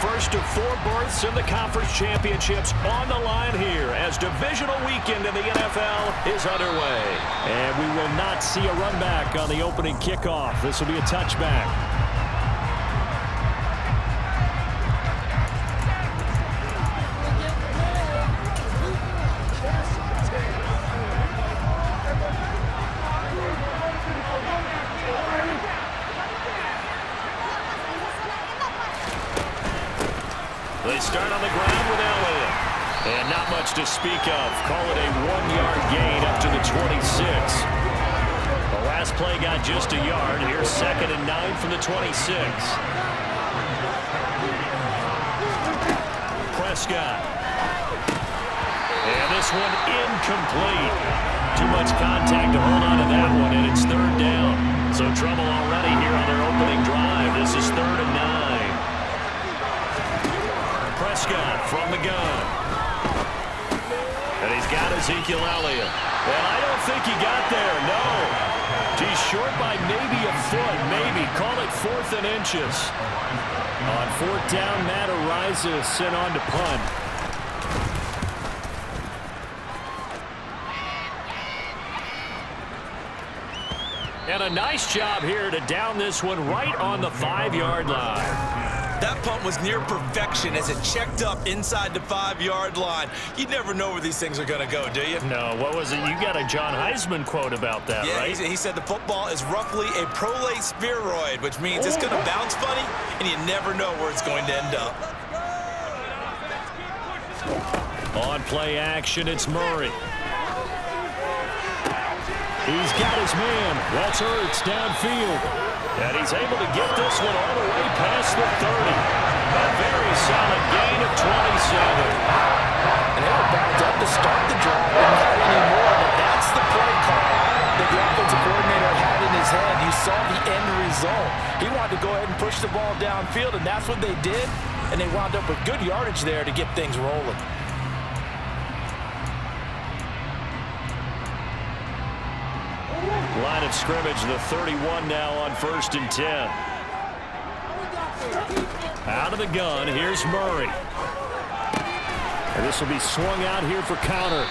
first of 4 berths in the conference championships on the line here as divisional weekend in the NFL is underway. And we will not see a run back on the opening kickoff. This will be a touchback. They start on the ground with Elliott. And not much to speak of. Call it a 1-yard gain up to the 26. The last play got just a yard. Here's 2nd and 9 from the 26. Prescott. And this one incomplete. Too much contact to hold on to that one, and it's 3rd down. So trouble already here on their opening drive. This is 3rd and 9. Prescott from the gun. And he's got Ezekiel Elliott. And I don't think he got there, no. He's short by maybe a foot, maybe. Call it 4th and inches. On 4th down, Matt Araiza is sent on to punt. And a nice job here to down this one right on the 5-yard line. That punt was near perfection as it checked up inside the 5-yard line. You never know where these things are going to go, do you? No, what was it? You got a John Heisman quote about that, yeah, right? He said the football is roughly a prolate spheroid, which means it's going to bounce funny, and you never know where it's going to end up. On play action, it's Murray. He's got his man. That's Ertz downfield. And he's able to get this one all the way past the 30. A very solid gain of 27. And they were backed up to start the drive, and not anymore. But that's the play call that the offensive coordinator had in his head. You saw the end result. He wanted to go ahead and push the ball downfield, and that's what they did. And they wound up with good yardage there to get things rolling. Line of scrimmage, the 31 now on 1st and 10. Out of the gun, here's Murray. And this will be swung out here for counter.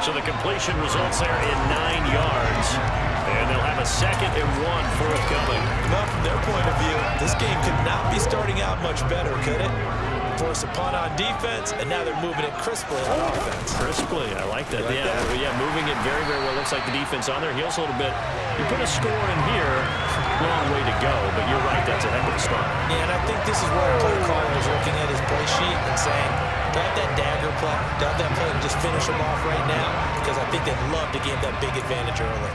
So the completion results there in 9 yards. And they'll have a 2nd and 1 forthcoming. Well, from their point of view, this game could not be starting out much better, could it? Force a punt on defense, and now they're moving it crisply on offense. Crisply, I like that. Yeah, moving it very, very well. Looks like the defense on their heels a little bit. You put a score in here, long way to go, but you're right, that's a heck of a start. Yeah, and I think this is where a play caller is looking at his play sheet and saying, grab that dagger play, grab that play and just finish them off right now, because I think they'd love to give that big advantage early.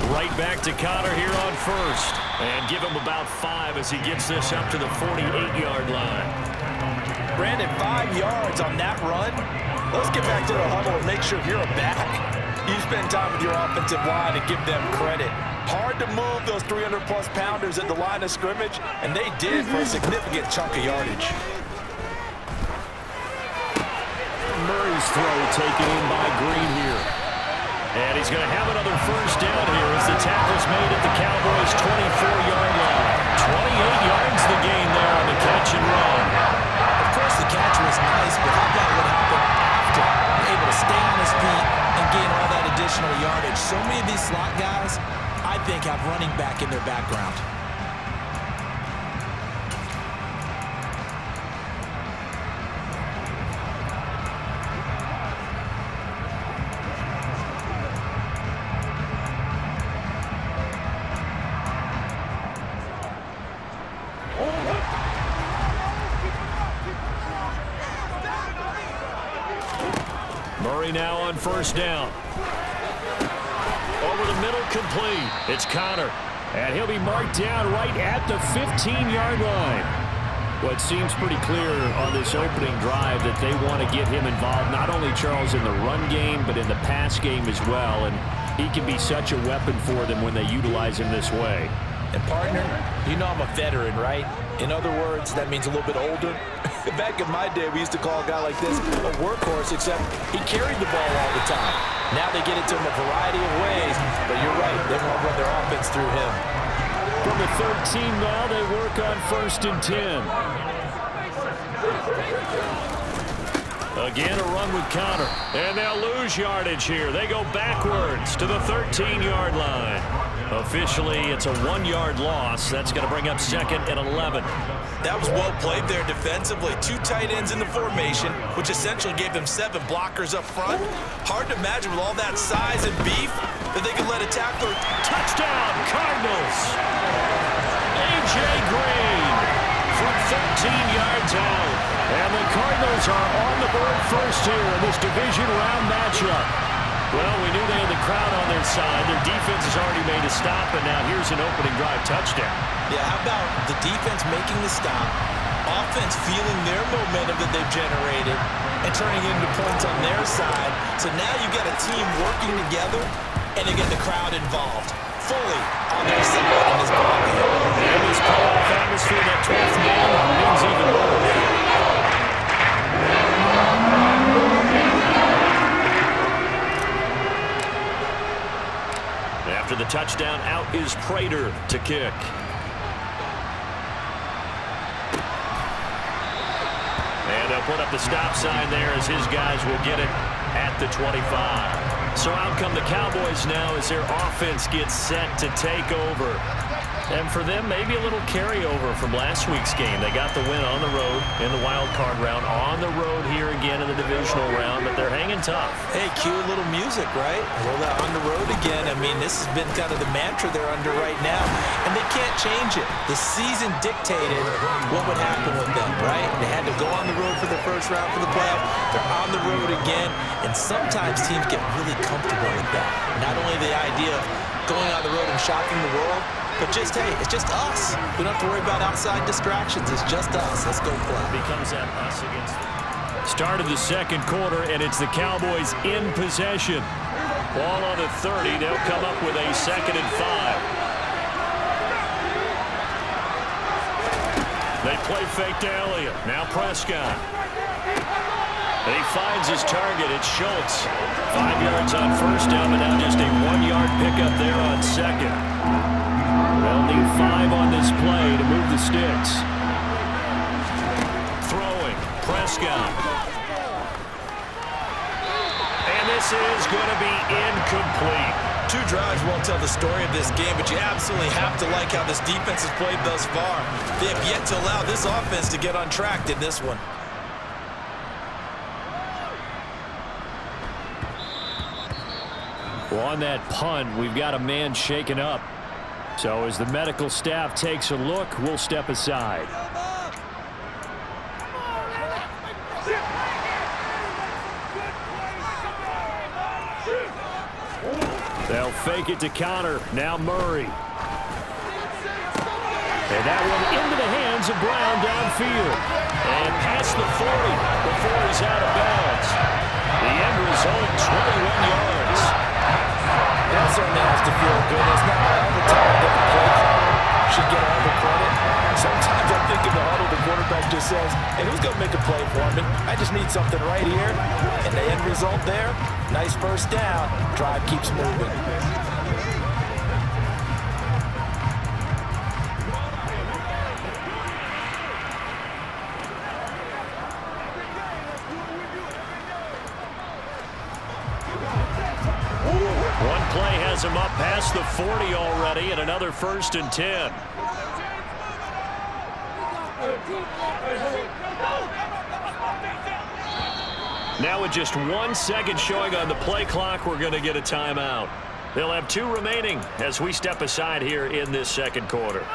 Right back to Connor here on 1st. And give him about 5 as he gets this up to the 48-yard line. Brandon, 5 yards on that run. Let's get back to the huddle and make sure if you're a back, you spend time with your offensive line and give them credit. Hard to move those 300-plus pounders at the line of scrimmage, and they did for a significant chunk of yardage. Murray's throw taken in by Green here. And he's going to have another 1st down here as the tackle's made at the Cowboys' 24-yard line. 28 yards the gain there on the catch and run. Of course, the catch was nice, but how about what happened after? Able to stay on his feet and gain all that additional yardage. So many of these slot guys, I think, have running back in their background. Murray now on 1st down. Over the middle, complete. It's Connor. And he'll be marked down right at the 15-yard line. What seems pretty clear on this opening drive that they want to get him involved, not only, Charles, in the run game, but in the pass game as well. And he can be such a weapon for them when they utilize him this way. And, partner, you know I'm a veteran, right? In other words, that means a little bit older. Back in my day, we used to call a guy like this a workhorse, except he carried the ball all the time. Now they get it to him a variety of ways, but you're right, they want to run their offense through him. From the 13 now, they work on 1st and 10. Again, a run with Connor. And they'll lose yardage here. They go backwards to the 13-yard line. Officially, it's a 1-yard loss. That's going to bring up 2nd and 11. That was well played there defensively. 2 tight ends in the formation, which essentially gave them 7 blockers up front. Hard to imagine with all that size and beef that they could let a tackler. Touchdown, Cardinals! A.J. Green from 13 yards out. And the Cardinals are on the board first here in this division round matchup. Well, we knew they had the crowd on their side. Their defense has already made a stop, and now here's an opening drive touchdown. Yeah, how about the defense making the stop, offense feeling their momentum that they've generated, and turning into points on their side. So now you've got a team working together, and they get the crowd involved fully on their side in this ballgame. And this playoff atmosphere, that 12th man means even more. After the touchdown, out is Prater to kick. And they'll put up the stop sign there as his guys will get it at the 25. So out come the Cowboys now as their offense gets set to take over. And for them, maybe a little carryover from last week's game. They got the win on the road in the wild card round, on the road here again in the divisional round, but they're hanging tough. Hey, cue a little music, right? Roll that on the road again. I mean, this has been kind of the mantra they're under right now, and they can't change it. The season dictated what would happen with them, right? They had to go on the road for the first round for the playoff. They're on the road again, and sometimes teams get really comfortable with that. Not only the idea of going on the road and shocking the world, but just, hey, it's just us. We don't have to worry about outside distractions. It's just us. Let's go play. Becomes that us against. Start of the second quarter, and it's the Cowboys in possession. Ball on the 30. They'll come up with a 2nd and 5. They play fake to Elliott. Now Prescott. And he finds his target. It's Schultz. 5 yards on first down, but now just a 1-yard pickup there on second. They'll need 5 on this play to move the sticks. Throwing, Prescott. And this is going to be incomplete. 2 drives won't tell the story of this game, but you absolutely have to like how this defense has played thus far. They have yet to allow this offense to get untracked in this one. Well, on that punt, we've got a man shaken up. So as the medical staff takes a look, we'll step aside. They'll fake it to Connor. Now Murray. And that one into the hands of Brown downfield. And past the 40 before he's out of bounds. The end result, 21 yards. That certainly has to feel good. It's not all the time that the play caller should get all the credit. Sometimes I think in the huddle, the quarterback just says, hey, who's going to make a play for me? I just need something right here. And the end result there, nice first down. Drive keeps moving. One play has him up past the 40 already, and another 1st and 10. Now with just 1 second showing on the play clock, we're going to get a timeout. They'll have 2 remaining as we step aside here in this second quarter.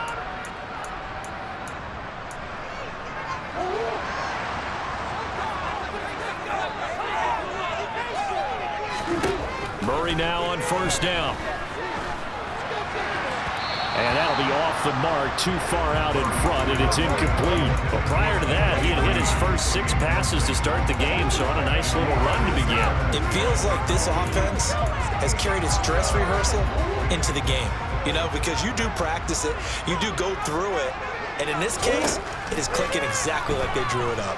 Murray now on first down. And that'll be off the mark, too far out in front, and it's incomplete. But prior to that, he had hit his first 6 passes to start the game, so on a nice little run to begin. It feels like this offense has carried its dress rehearsal into the game. You know, because you do practice it, you do go through it, And in this case, it is clicking exactly like they drew it up.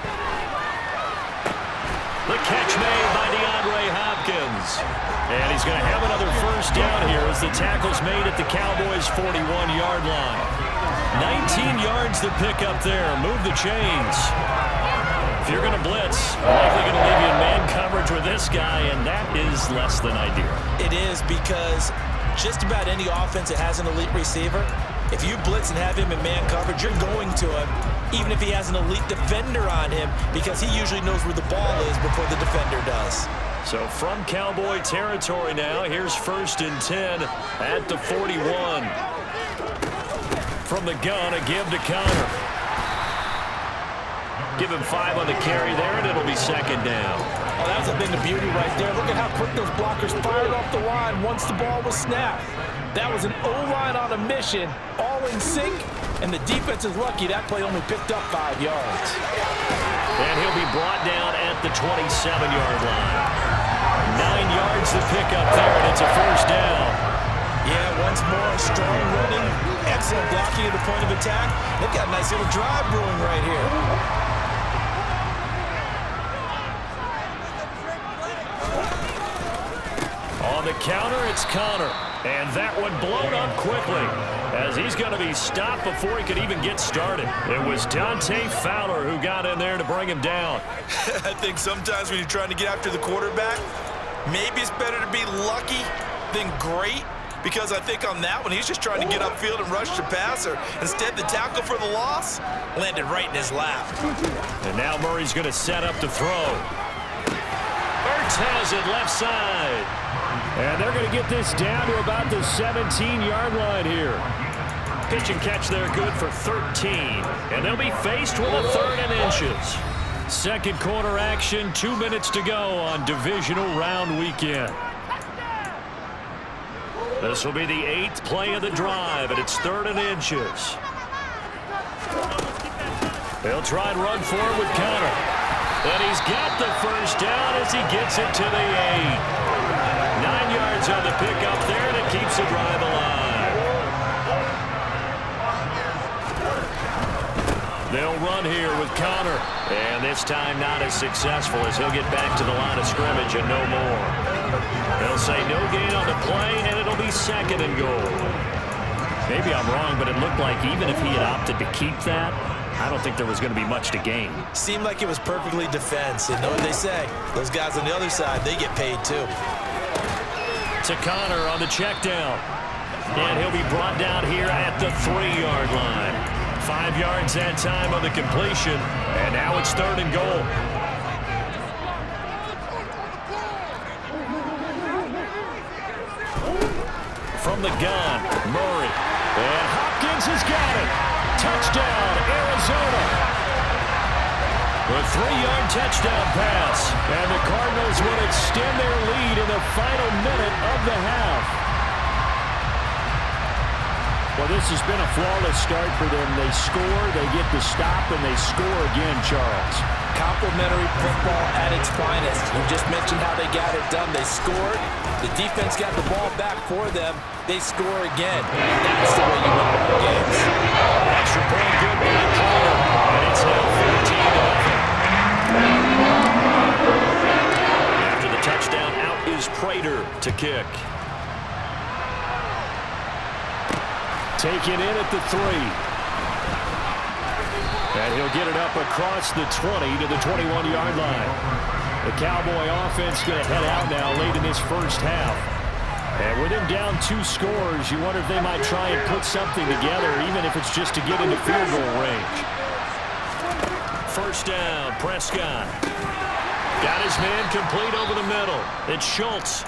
The catch made by DeAndre Hopkins. And he's going to have another first down here as the tackle's made at the Cowboys' 41-yard line. 19 yards to pick up there. Move the chains. If you're going to blitz, likely going to leave you in man coverage with this guy, and that is less than ideal. It is, because just about any offense that has an elite receiver, if you blitz and have him in man coverage, you're going to him, even if he has an elite defender on him, because he usually knows where the ball is before the defender does. So from Cowboy territory now, here's 1st and 10 at the 41. From the gun, a give to Connor. Give him 5 on the carry there, and it'll be 2nd down. Oh, that was a bit of beauty right there. Look at how quick those blockers fired off the line once the ball was snapped. That was an O-line on a mission, all in sync, and the defense is lucky that play only picked up 5 yards. And he'll be brought down at the 27-yard line. 9 yards to pick up there, and it's a first down. Yeah, once more, strong running, excellent blocking at the point of attack. They've got a nice little drive brewing right here. On the counter, it's Connor. And that one blown up quickly as he's going to be stopped before he could even get started. It was Dante Fowler who got in there to bring him down. I think sometimes when you're trying to get after the quarterback, maybe it's better to be lucky than great, because I think on that one, he's just trying to get upfield and rush the passer. Instead, the tackle for the loss landed right in his lap. And now Murray's going to set up to throw. Ertz has it left side. And they're going to get this down to about the 17-yard line here. Pitch and catch there, good for 13. And they'll be faced with a 3rd and inches. Second quarter action, 2 minutes to go on divisional round weekend. This will be the 8th play of the drive, and it's 3rd and inches. They'll try and run forward with Connor. And he's got the first down as he gets it to the 8. 9 yards on the pickup there, and it keeps the drive alive. They'll run here with Connor. And this time not as successful as he'll get back to the line of scrimmage and no more. They'll say no gain on the play, and it'll be 2nd and goal. Maybe I'm wrong, but it looked like even if he had opted to keep that, I don't think there was going to be much to gain. Seemed like it was perfectly defense. And know what they say, those guys on the other side, they get paid too. To Connor on the check down. And he'll be brought down here at the 3-yard line. 5 yards that time on the completion. And now it's 3rd and goal. From the gun, Murray. And Hopkins has got it. Touchdown, Arizona. A 3-yard touchdown pass. And the Cardinals will extend their lead in the final minute of the half. Well, this has been a flawless start for them. They score, they get the stop, and they score again, Charles. Complimentary football at its finest. You just mentioned how they got it done. They scored. The defense got the ball back for them. They score again. That's the way you win ball games. Extra point good by Connor. And it's now 14-0. After the touchdown, out is Prater to kick. Taken in at the 3. And he'll get it up across the 20 to the 21-yard line. The Cowboy offense going to head out now late in this first half. And with him down 2 scores, you wonder if they might try and put something together, even if it's just to get into field goal range. First down, Prescott. Got his man complete over the middle. It's Schultz.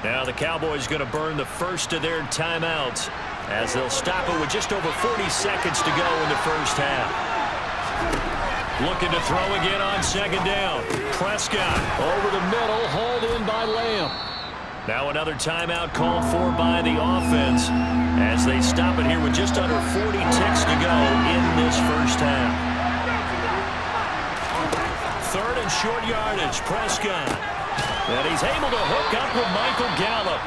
Now the Cowboys going to burn the first of their timeouts as they'll stop it with just over 40 seconds to go in the first half. Looking to throw again on 2nd down. Prescott over the middle, hauled in by Lamb. Now another timeout called for by the offense as they stop it here with just under 40 ticks to go in this first half. 3rd and short yardage, Prescott. And he's able to hook up with Michael Gallup.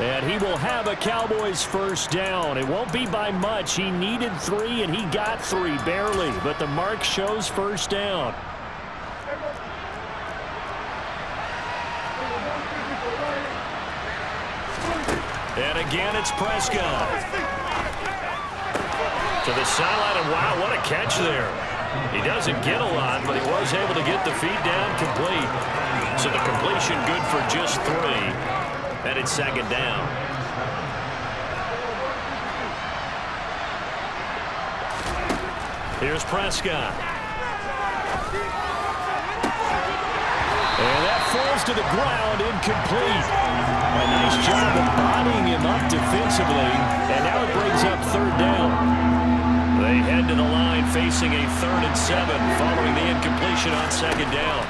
And he will have a Cowboys first down. It won't be by much. He needed 3, and he got 3, barely. But the mark shows first down. And again, it's Prescott. To the sideline, and wow, what a catch there. He doesn't get a lot, but he was able to get the feed down complete. So the completion good for just 3. And it's second down. Here's Prescott. And that falls to the ground, incomplete. A nice job of bodying him up defensively. And now it brings up third down. They head to the line facing a 3rd and 7 following the incompletion on second down.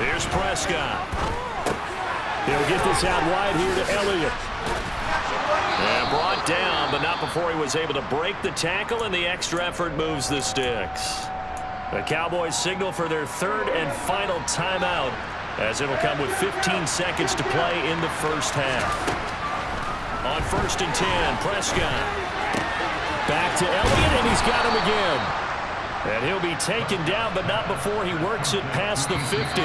Here's Prescott. He'll get this out wide here to Elliott. And brought down, but not before he was able to break the tackle, and the extra effort moves the sticks. The Cowboys signal for their 3rd and final timeout, as it'll come with 15 seconds to play in the first half. On 1st and 10, Prescott. Back to Elliott, and he's got him again. And he'll be taken down, but not before he works it past the 50.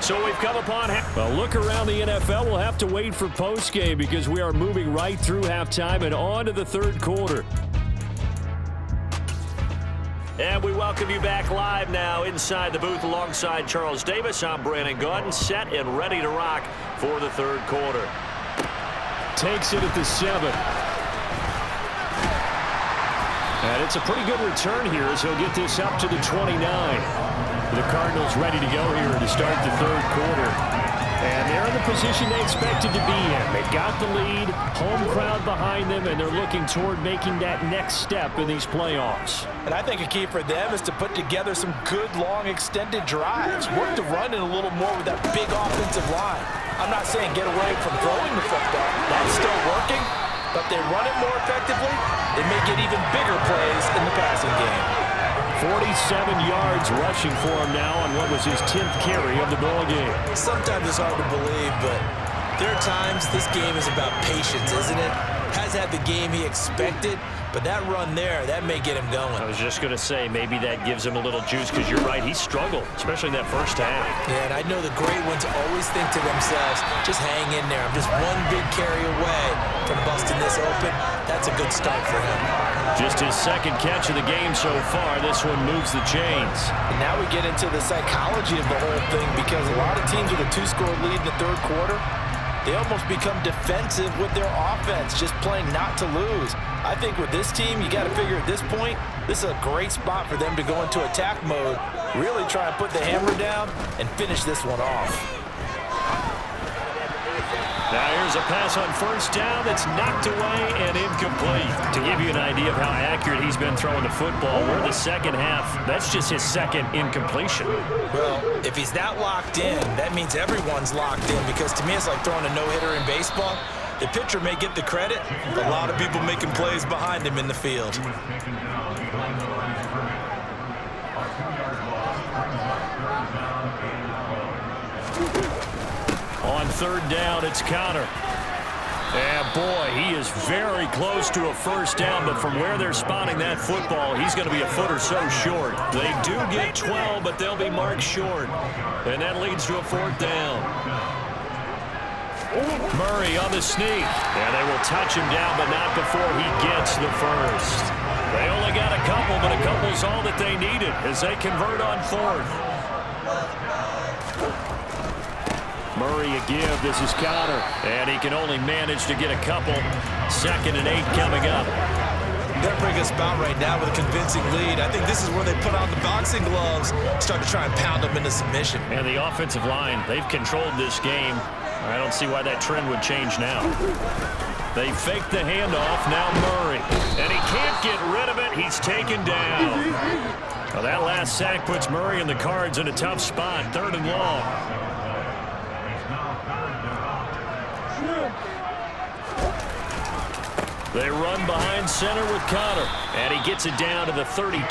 So we've come upon a look around the NFL. We'll have to wait for postgame because we are moving right through halftime and on to the 3rd quarter. And we welcome you back live now inside the booth alongside Charles Davis. I'm Brandon Gaudin, set and ready to rock for the 3rd quarter. Takes it at the 7. And it's a pretty good return here as he'll get this up to the 29. The Cardinals ready to go here to start the 3rd quarter. And they're in the position they expected to be in. They've got the lead, home crowd behind them, and they're looking toward making that next step in these playoffs. And I think a key for them is to put together some good, long, extended drives. Work the run in a little more with that big offensive line. I'm not saying get away from throwing the football. That's still working, but they run it more effectively. They may get even bigger plays in the passing game. 47 yards rushing for him now on what was his 10th carry of the ball game. Sometimes it's hard to believe, but there are times this game is about patience, isn't it? Has had the game he expected, but that run there, that may get him going. I was just going to say, maybe that gives him a little juice, because you're right, he struggled, especially in that first half. Yeah, and I know the great ones always think to themselves, just hang in there. I'm just one big carry away from busting this open. That's a good start for him. Just his 2nd catch of the game so far. This one moves the chains. And now we get into the psychology of the whole thing, because a lot of teams with a 2-score lead in the 3rd quarter, they almost become defensive with their offense, just playing not to lose. I think with this team, you got to figure at this point, this is a great spot for them to go into attack mode, really try and put the hammer down and finish this one off. Now here's a pass on 1st down that's knocked away and incomplete. To give you an idea of how accurate he's been throwing the football, we're in the second half. That's just his 2nd incompletion. Well, if he's that locked in, that means everyone's locked in, because to me it's like throwing a no-hitter in baseball. The pitcher may get the credit, but a lot of people making plays behind him in the field. On 3rd down, it's Connor. And boy, he is very close to a first down, but from where they're spotting that football, he's going to be a foot or so short. They do get 12, but they'll be marked short. And that leads to a 4th down. Murray on the sneak. And they will touch him down, but not before he gets the first. They only got a couple, but a couple's all that they needed as they convert on 4th. Murray a give. This is Connor. And he can only manage to get a couple. 2nd and 8 coming up. They're bringing us about right now with a convincing lead. I think this is where they put on the boxing gloves, start to try and pound them into submission. And the offensive line, they've controlled this game. I don't see why that trend would change now. They fake the handoff. Now Murray. And he can't get rid of it. He's taken down. Well, that last sack puts Murray and the Cards in a tough spot. 3rd and long. They run behind center with Connor. And he gets it down to the 32.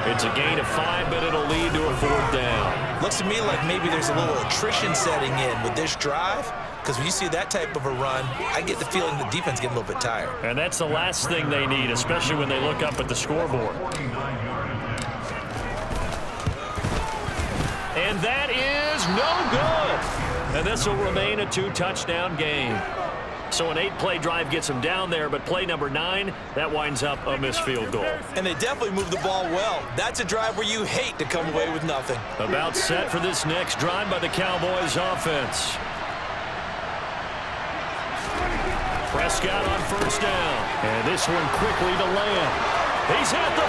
It's a gain of 5, but it'll lead to a 4th down. Looks to me like maybe there's a little attrition setting in with this drive, because when you see that type of a run, I get the feeling the defense getting a little bit tired. And that's the last thing they need, especially when they look up at the scoreboard. And that is no good. And this will remain a 2-touchdown game. So an 8-play drive gets them down there, but play number 9, that winds up a missed field goal. And they definitely moved the ball well. That's a drive where you hate to come away with nothing. About set for this next drive by the Cowboys offense. Prescott on first down. And this one quickly to Lamb. He's at the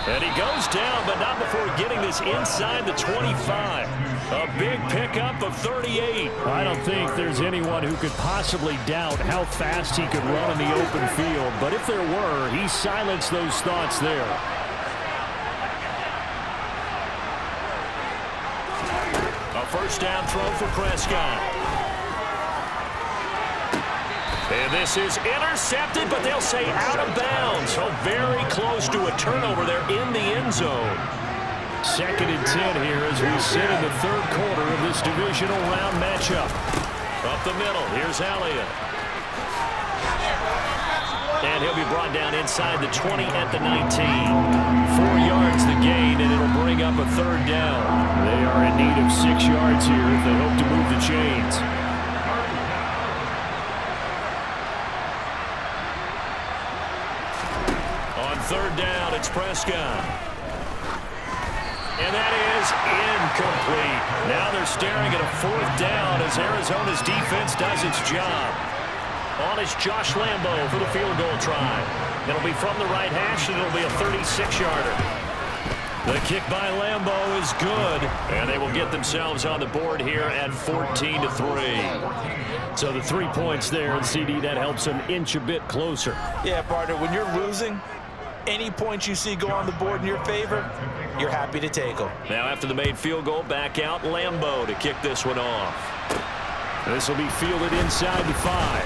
40. And he goes down, but not before getting this inside the 25. A big pickup of 38. I don't think there's anyone who could possibly doubt how fast he could run in the open field. But if there were, he silenced those thoughts there. A first down throw for Prescott. And this is intercepted, but they'll say out of bounds. So very close to a turnover there in the end zone. 2nd and 10 here as we sit in the 3rd quarter of this divisional round matchup. Up the middle, here's Elliott. And he'll be brought down inside the 20 at the 19. 4 yards the gain, and it'll bring up a 3rd down. They are in need of 6 yards here if they hope to move the chains. On 3rd down, it's Prescott. And that is incomplete. Now they're staring at a 4th down as Arizona's defense does its job. On is Josh Lambo for the field goal try. It'll be from the right hash, and it'll be a 36-yarder. The kick by Lambo is good, and they will get themselves on the board here at 14-3. So the 3 points there, and CD, that helps them inch a bit closer. Yeah, partner, when you're losing, any points you see go on the board in your favor, you're happy to take them. Now after the made field goal, back out Lambo to kick this one off. This will be fielded inside the 5.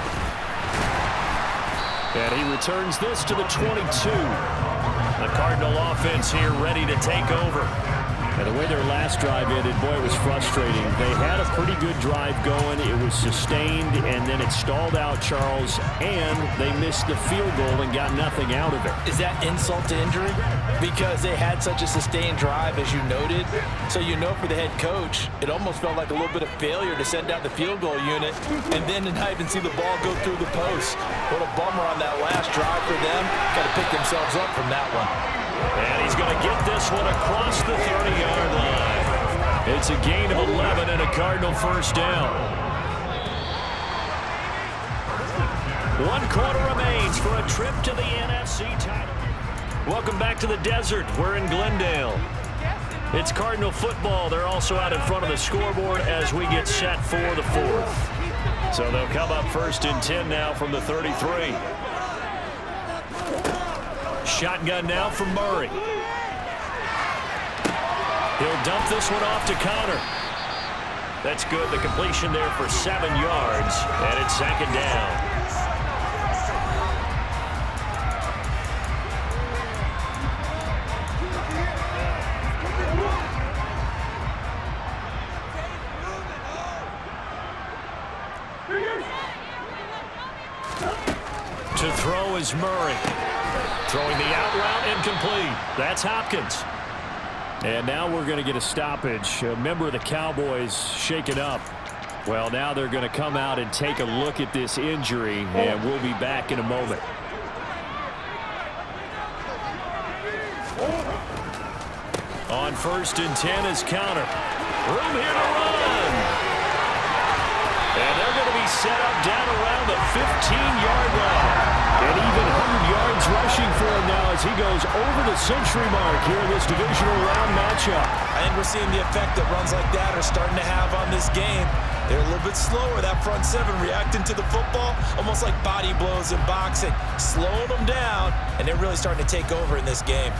And he returns this to the 22. The Cardinal offense here ready to take over. And the way their last drive ended, boy, it was frustrating. They had a pretty good drive going. It was sustained, and then it stalled out, Charles, and they missed the field goal and got nothing out of it. Is that insult to injury? Because they had such a sustained drive, as you noted. So you know for the head coach, it almost felt like a little bit of failure to send out the field goal unit and then to not even see the ball go through the post. What a bummer on that last drive for them. Got to pick themselves up from that one. And he's going to get this one across the 30-yard line. It's a gain of 11 and a Cardinal first down. 1 quarter remains for a trip to the NFC title. Welcome back to the desert. We're in Glendale. It's Cardinal football. They're also out in front of the scoreboard as we get set for the 4th. So they'll come up 1st and 10 now from the 33. Shotgun now from Murray. He'll dump this one off to Connor. That's good. The completion there for 7 yards, and it's 2nd down. To throw is Murray. Throwing the out route incomplete. That's Hopkins. And now we're going to get a stoppage. A member of the Cowboys shaken up. Well, now they're going to come out and take a look at this injury, and we'll be back in a moment. On 1st and 10 is Counter. Room here to run. And they're going to be set up down around the 15-yard line. And even 100 yards rushing for him now as he goes over the century mark here in this divisional round matchup. I think we're seeing the effect that runs like that are starting to have on this game. They're a little bit slower, that front 7 reacting to the football, almost like body blows in boxing, slowing them down, and they're really starting to take over in this game.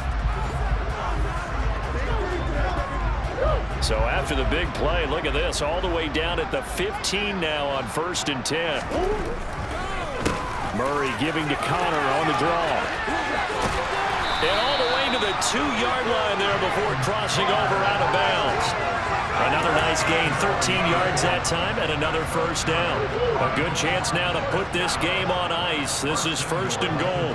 So after the big play, look at this, all the way down at the 15 now on 1st and 10. Murray giving to Connor on the draw. And all the way to the 2-yard line there before crossing over out of bounds. Another nice gain, 13 yards that time, and another first down. A good chance now to put this game on ice. This is 1st and goal.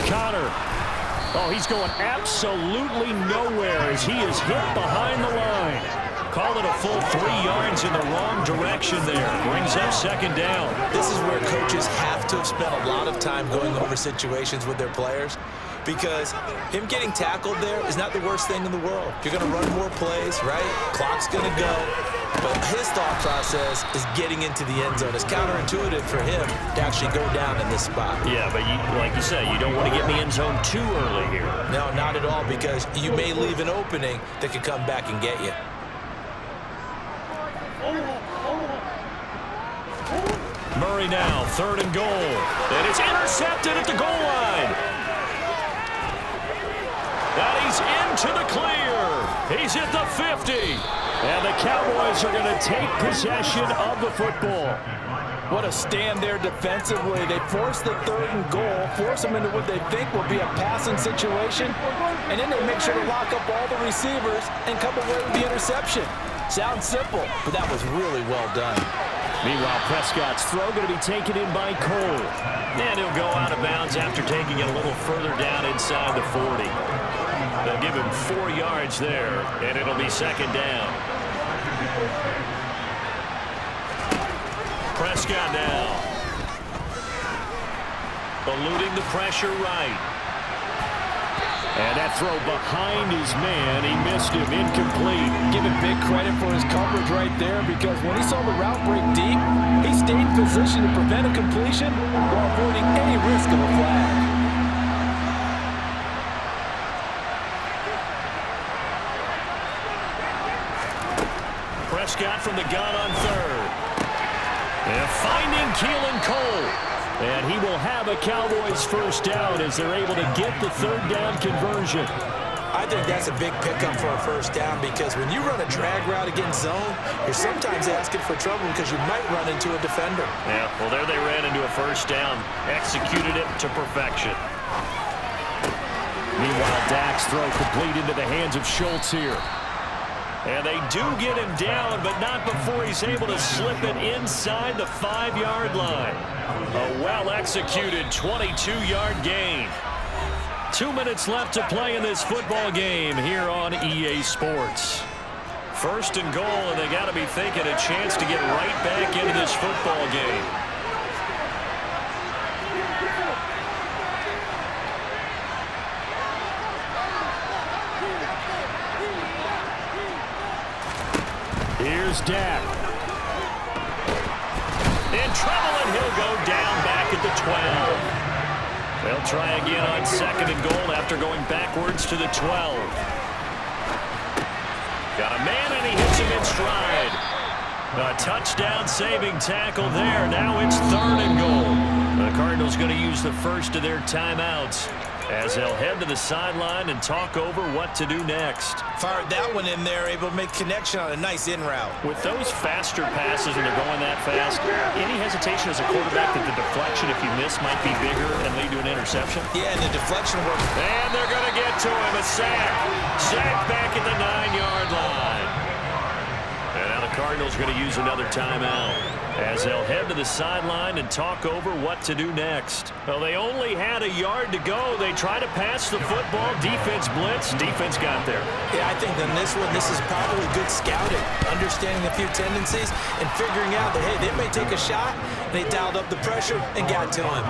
Connor. Oh, he's going absolutely nowhere as he is hit behind the line. Call it a full 3 yards in the wrong direction there. Brings up 2nd down. This is where coaches have to have spent a lot of time going over situations with their players, because him getting tackled there is not the worst thing in the world. You're going to run more plays, right? Clock's going to go. But his thought process is getting into the end zone. It's counterintuitive for him to actually go down in this spot. Yeah, but like you said, you don't want to get in the end zone too early here. No, not at all, because you may leave an opening that could come back and get you. Murray now, 3rd and goal. And it's intercepted at the goal line. And he's into the clear. He's at the 50. And the Cowboys are going to take possession of the football. What a stand there defensively. They force the 3rd and goal, force them into what they think will be a passing situation, and then they make sure to lock up all the receivers and come away with the interception. Sounds simple, but that was really well done. Meanwhile, Prescott's throw going to be taken in by Cole. And he'll go out of bounds after taking it a little further down inside the 40. They'll give him 4 yards there, and it'll be 2nd down. Prescott now. Eluding the pressure right. And that throw behind his man, he missed him, incomplete. Give him big credit for his coverage right there, because when he saw the route break deep, he stayed in position to prevent a completion while avoiding any risk of a flag. Prescott from the gun on 3rd. And finding Keelan Cole. And he will have a Cowboys first down as they're able to get the 3rd down conversion. I think that's a big pickup for a first down, because when you run a drag route against zone, you're sometimes asking for trouble because you might run into a defender. Yeah, well, there they ran into a first down. Executed it to perfection. Meanwhile, Dak's throw complete into the hands of Schultz here. And they do get him down, but not before he's able to slip it inside the 5-yard line. A well-executed 22-yard gain. 2 minutes left to play in this football game here on EA Sports. 1st and goal, and they got to be thinking a chance to get right back into this football game. Here's Dak. In trouble, and he'll go down back at the 12. They'll try again on 2nd and goal after going backwards to the 12. Got a man, and he hits him in stride. A touchdown-saving tackle there. Now it's 3rd and goal. The Cardinals going to use the first of their timeouts as they'll head to the sideline and talk over what to do next. Fired that one in there, able to make connection on a nice in route. With those faster passes and they're going that fast, any hesitation as a quarterback that the deflection, if you miss, might be bigger and lead to an interception? Yeah, and the deflection works. And they're going to get to him. A sack. Sack back at the 9-yard line. And now the Cardinals are going to use another timeout as they'll head to the sideline and talk over what to do next. Well, they only had a yard to go. They try to pass the football. Defense blitz. Defense got there. Yeah, I think on this one, this is probably good scouting, understanding a few tendencies and figuring out that, hey, they may take a shot. They dialed up the pressure and got to him.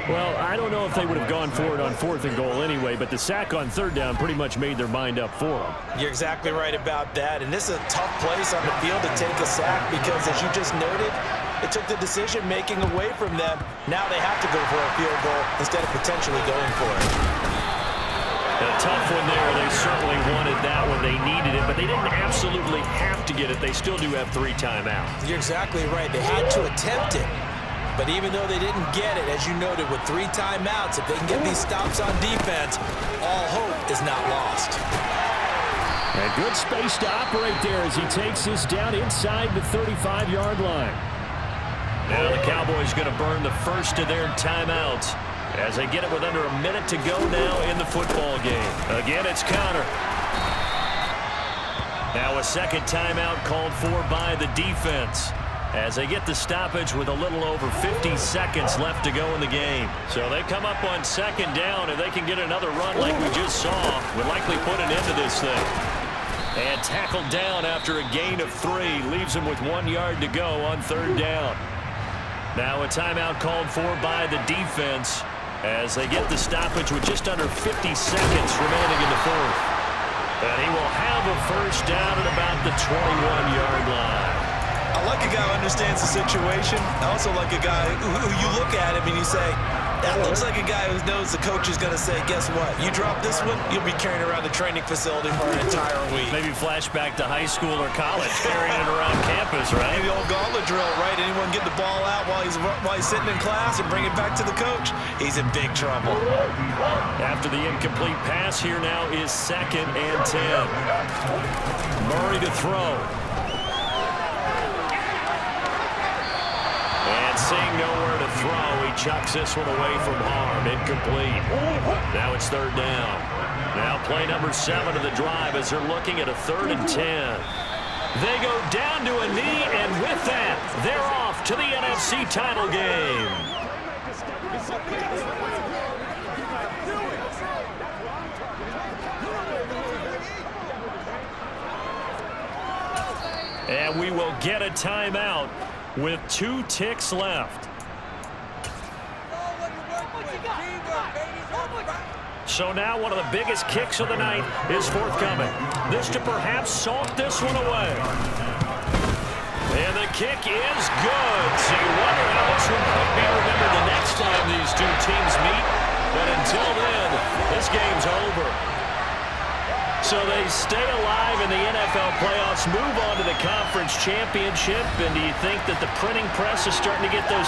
Well, I don't know if they would have gone for it on 4th and goal anyway, but the sack on 3rd down pretty much made their mind up for them. You're exactly right about that, and this is a tough place on the field to take a sack because, as you just noted, it took the decision-making away from them. Now they have to go for a field goal instead of potentially going for it. A tough one there. They certainly wanted that one. They needed it, but they didn't absolutely have to get it. They still do have 3 timeouts. You're exactly right. They had to attempt it. But even though they didn't get it, as you noted, with 3 timeouts, if they can get these stops on defense, all hope is not lost. And good space to operate there as he takes this down inside the 35-yard line. Now the Cowboys going to burn the first of their timeouts as they get it with under a minute to go now in the football game. Again, it's Connor. Now a second timeout called for by the defense as they get the stoppage with a little over 50 seconds left to go in the game. So they come up on second down, and they can get another run like we just saw. Would likely put an end to this thing. And tackled down after a gain of 3. Leaves him with 1 yard to go on third down. Now a timeout called for by the defense as they get the stoppage with just under 50 seconds remaining in the fourth. And he will have a first down at about the 21-yard line. I like a guy who understands the situation. I also like a guy who you look at him and you say, that looks like a guy who knows the coach is going to say, guess what? You drop this one, you'll be carrying around the training facility for an entire week. Maybe flashback to high school or college, carrying it around campus, right? Maybe the old gauntlet drill, right? Anyone get the ball out while he's sitting in class and bring it back to the coach? He's in big trouble. After the incomplete pass, here now is 2nd and 10. Murray to throw. And seeing nowhere to throw, he chucks this one away from harm. Incomplete. Now it's third down. Now play number 7 of the drive as they're looking at a 3rd and 10. They go down to a knee, and with that, they're off to the NFC title game. And we will get a timeout with 2 ticks left. So now one of the biggest kicks of the night is forthcoming. This to perhaps salt this one away. And the kick is good. So you wonder how this one might be remembered the next time these two teams meet. But until then, this game's over. So they stay alive in the NFL playoffs, move on to the conference championship. And do you think that the printing press is starting to get those